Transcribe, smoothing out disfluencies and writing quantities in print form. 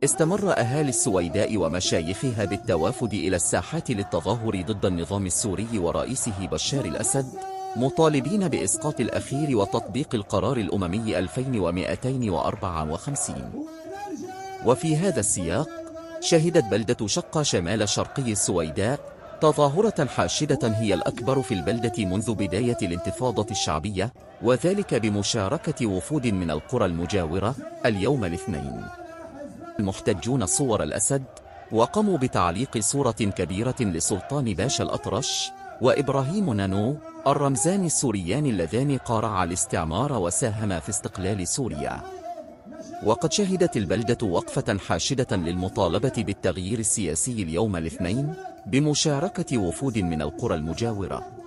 استمر أهالي السويداء ومشايخها بالتوافد إلى الساحات للتظاهر ضد النظام السوري ورئيسه بشار الأسد، مطالبين بإسقاط الأخير وتطبيق القرار الأممي 2254. وفي هذا السياق، شهدت بلدة شقة شمال شرقي السويداء تظاهرة حاشدة هي الأكبر في البلدة منذ بداية الانتفاضة الشعبية، وذلك بمشاركة وفود من القرى المجاورة اليوم الاثنين. المحتجون صور الأسد، وقاموا بتعليق صورة كبيرة لسلطان باشا الأطرش وإبراهيم نانو، الرمزان السوريان اللذان قارعا الاستعمار وساهما في استقلال سوريا. وقد شهدت البلدة وقفة حاشدة للمطالبة بالتغيير السياسي اليوم الاثنين بمشاركة وفود من القرى المجاورة.